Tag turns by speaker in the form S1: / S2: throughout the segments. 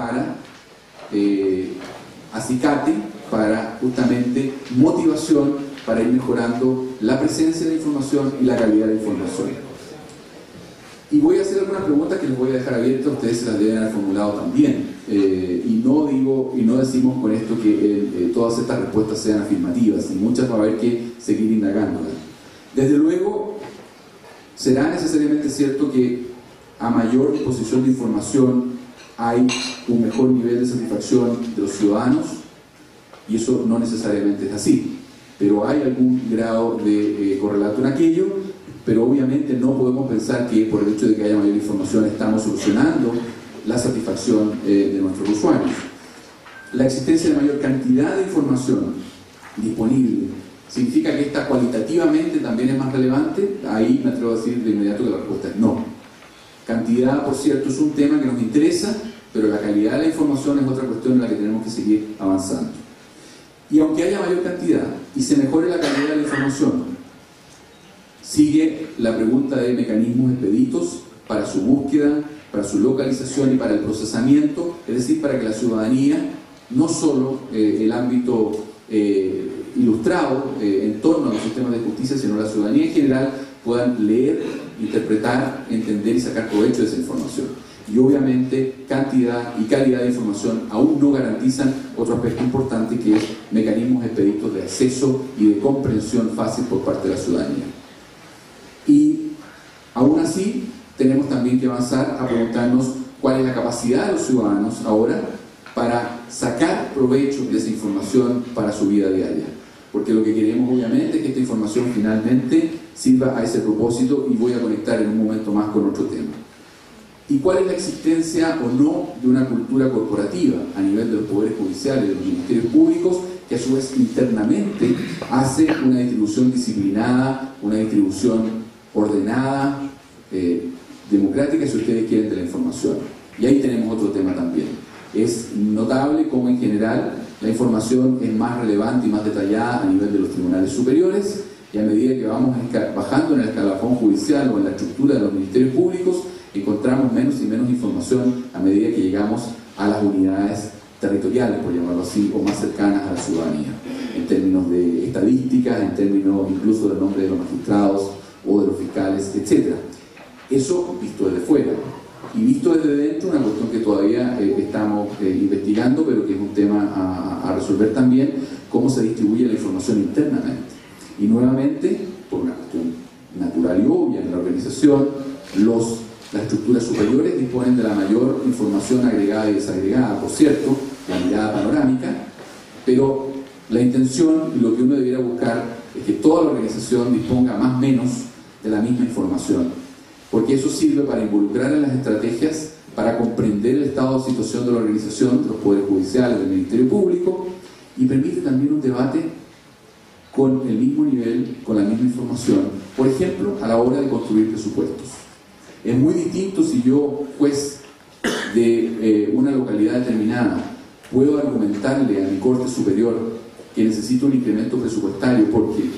S1: para acicate, para justamente motivación, para ir mejorando la presencia de información y la calidad de información. Y voy a hacer algunas preguntas que les voy a dejar abiertas, ustedes se las deben haber formulado también. Y no decimos con esto que todas estas respuestas sean afirmativas, y muchas va a haber que seguir indagándolas. Desde luego, será necesariamente cierto que a mayor disposición de información hay un mejor nivel de satisfacción de los ciudadanos, y eso no necesariamente es así, pero hay algún grado de correlato en aquello. Pero obviamente no podemos pensar que por el hecho de que haya mayor información estamos solucionando la satisfacción de nuestros usuarios. La existencia de mayor cantidad de información disponible significa que esta cualitativamente también es más relevante. Ahí me atrevo a decir de inmediato que la respuesta es no. Cantidad, por cierto, es un tema que nos interesa, pero la calidad de la información es otra cuestión en la que tenemos que seguir avanzando. Y aunque haya mayor cantidad y se mejore la calidad de la información, sigue la pregunta de mecanismos expeditos para su búsqueda, para su localización y para el procesamiento, es decir, para que la ciudadanía, no solo el ámbito ilustrado en torno a los sistemas de justicia, sino la ciudadanía en general, puedan leer, interpretar, entender y sacar provecho de esa información. Y obviamente cantidad y calidad de información aún no garantizan otro aspecto importante, que es mecanismos expeditos de acceso y de comprensión fácil por parte de la ciudadanía. Y aún así tenemos también que avanzar a preguntarnos cuál es la capacidad de los ciudadanos ahora para sacar provecho de esa información para su vida diaria, porque lo que queremos obviamente es que esta información finalmente sirva a ese propósito, y voy a conectar en un momento más con otro tema. ¿Y cuál es la existencia o no de una cultura corporativa a nivel de los poderes judiciales, de los ministerios públicos, que a su vez internamente hace una distribución disciplinada, una distribución ordenada, democrática, si ustedes quieren, de la información? Y ahí tenemos otro tema también. Es notable cómo en general la información es más relevante y más detallada a nivel de los tribunales superiores, y a medida que vamos bajando en el escalafón judicial o en la estructura de los ministerios públicos, encontramos menos y menos información a medida que llegamos a las unidades territoriales, por llamarlo así, o más cercanas a la ciudadanía, en términos de estadísticas, en términos incluso del nombre de los magistrados o de los fiscales, etc. Eso visto desde fuera. Y visto desde dentro, una cuestión que todavía estamos investigando, pero que es un tema a resolver también, cómo se distribuye la información internamente. Y nuevamente, por una cuestión natural y obvia en la organización, las estructuras superiores disponen de la mayor información agregada y desagregada, por cierto, la mirada panorámica, pero la intención y lo que uno debiera buscar es que toda la organización disponga más o menos de la misma información, porque eso sirve para involucrar en las estrategias, para comprender el estado de situación de la organización, de los poderes judiciales, del Ministerio Público, y permite también un debate con el mismo nivel, con la misma información, por ejemplo, a la hora de construir presupuestos. Es muy distinto si yo, juez de una localidad determinada, puedo argumentarle a mi Corte Superior que necesito un incremento presupuestario porque,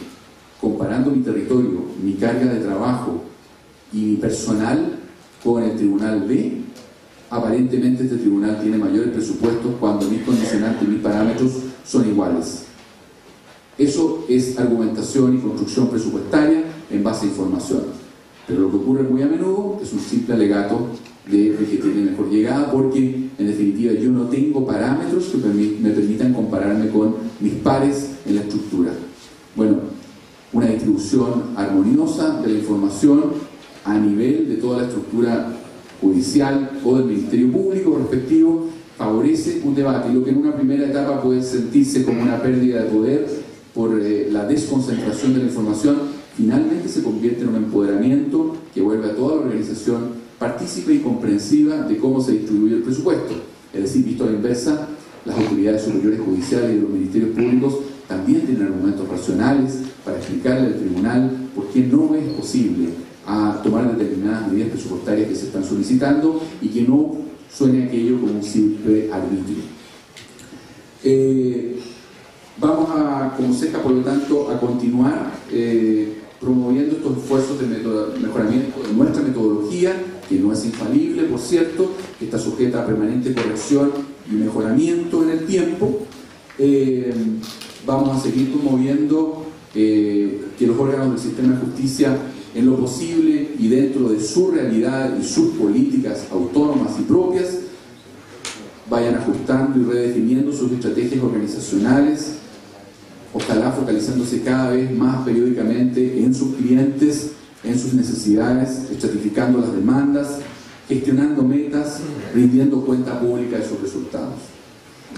S1: comparando mi territorio, mi carga de trabajo y mi personal con el Tribunal B, aparentemente este tribunal tiene mayores presupuestos cuando mis condicionantes y mis parámetros son iguales. Eso es argumentación y construcción presupuestaria en base a información. Pero lo que ocurre muy a menudo es un simple alegato de que tiene mejor llegada, porque en definitiva yo no tengo parámetros que me permitan compararme con mis pares en la estructura. Bueno, una distribución armoniosa de la información a nivel de toda la estructura judicial o del Ministerio Público respectivo favorece un debate, y lo que en una primera etapa puede sentirse como una pérdida de poder por la desconcentración de la información, finalmente se convierte en un empoderamiento que vuelve a toda la organización partícipe y comprensiva de cómo se distribuye el presupuesto. Es decir, visto a la inversa, las autoridades superiores judiciales y los ministerios públicos también tienen argumentos racionales para explicarle al tribunal por qué no es posible tomar determinadas medidas presupuestarias que se están solicitando, y que no suene aquello como un simple arbitrio. Vamos como CEJA, por lo tanto, a continuar promoviendo estos esfuerzos de mejoramiento de nuestra metodología, que no es infalible, por cierto, que está sujeta a permanente corrección y mejoramiento en el tiempo. Vamos a seguir promoviendo que los órganos del sistema de justicia, en lo posible y dentro de su realidad y sus políticas autónomas y propias, vayan ajustando y redefiniendo sus estrategias organizacionales, ojalá focalizándose cada vez más periódicamente en sus clientes, en sus necesidades, estratificando las demandas, gestionando metas, rindiendo cuenta pública de sus resultados.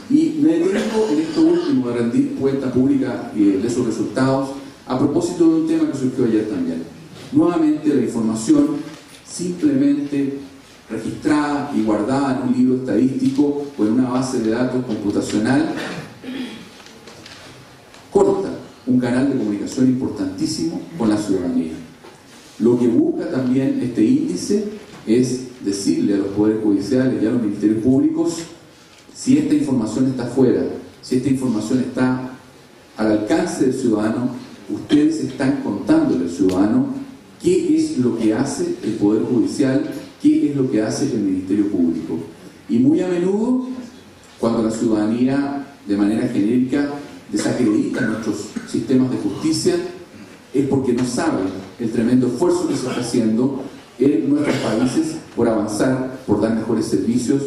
S1: Y me detengo en esto último de rendir cuenta pública de sus resultados a propósito de un tema que surgió ayer también. Nuevamente, la información simplemente registrada y guardada en un libro estadístico o en una base de datos computacional corta un canal de comunicación importantísimo con la ciudadanía. Lo que busca también este índice es decirle a los poderes judiciales y a los ministerios públicos si esta información está fuera, si esta información está al alcance del ciudadano, ustedes están contándole al ciudadano qué es lo que hace el Poder Judicial, qué es lo que hace el Ministerio Público. Y muy a menudo, cuando la ciudadanía de manera genérica desacredita nuestros sistemas de justicia, es porque no sabe el tremendo esfuerzo que se está haciendo en nuestros países por avanzar, por dar mejores servicios,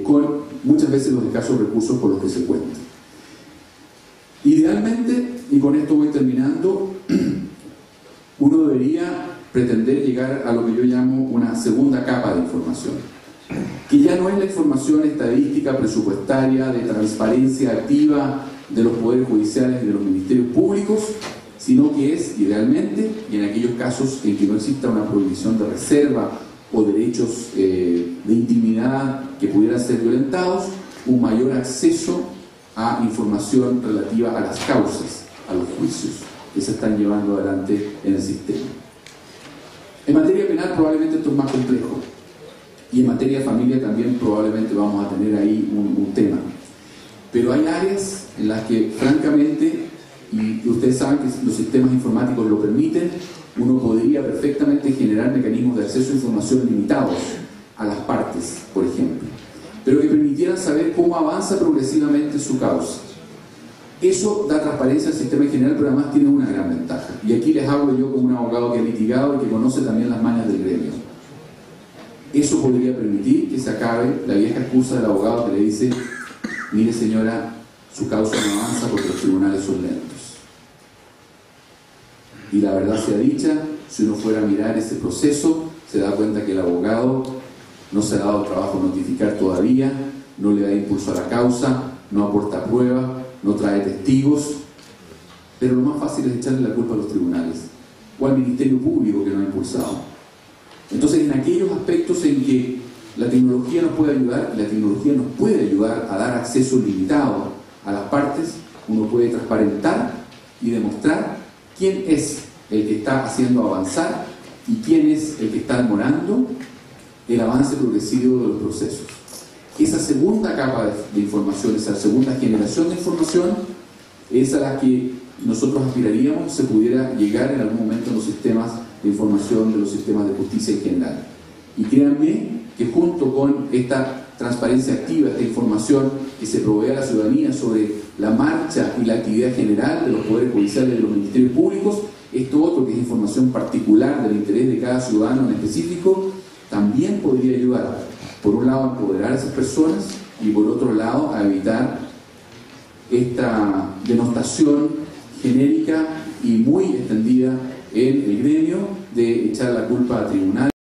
S1: con muchas veces los escasos recursos con los que se cuenta. Idealmente, y con esto voy terminando, uno debería pretender llegar a lo que yo llamo una segunda capa de información, que ya no es la información estadística, presupuestaria, de transparencia activa de los poderes judiciales y de los ministerios públicos, sino que es, idealmente, y en aquellos casos en que no exista una prohibición de reserva o derechos de intimidad que pudieran ser violentados, un mayor acceso a información relativa a las causas, a los juicios que se están llevando adelante en el sistema. En materia penal probablemente esto es más complejo, y en materia de familia también probablemente vamos a tener ahí un tema. Pero hay áreas en las que, francamente, y ustedes saben que los sistemas informáticos lo permiten, uno podría perfectamente generar mecanismos de acceso a información limitados a las partes, por ejemplo, pero que permitieran saber cómo avanza progresivamente su causa. Eso da transparencia al sistema en general, pero además tiene una gran ventaja. Y aquí les hablo yo como un abogado que ha litigado y que conoce también las mañas del gremio. Eso podría permitir que se acabe la vieja excusa del abogado que le dice: mire señora, su causa no avanza porque los tribunales son lentos. Y la verdad sea dicha, si uno fuera a mirar ese proceso, se da cuenta que el abogado no se ha dado trabajo notificar todavía, no le da impulso a la causa, no aporta pruebas, no trae testigos, pero lo más fácil es echarle la culpa a los tribunales o al Ministerio Público que no ha impulsado. Entonces, en aquellos aspectos en que la tecnología nos puede ayudar, y la tecnología nos puede ayudar a dar acceso limitado a las partes, uno puede transparentar y demostrar quién es el que está haciendo avanzar y quién es el que está demorando el avance progresivo de los procesos. Esa segunda capa de información, esa segunda generación de información, es a la que nosotros aspiraríamos se pudiera llegar en algún momento en los sistemas de información de los sistemas de justicia en general. Y créanme que junto con esta transparencia activa, esta información que se provee a la ciudadanía sobre la marcha y la actividad general de los poderes judiciales y de los ministerios públicos, esto otro que es información particular del interés de cada ciudadano en específico, también podría ayudar, por un lado, a empoderar a esas personas y por otro lado, a evitar esta denostación genérica y muy extendida en el gremio de echar la culpa a tribunales.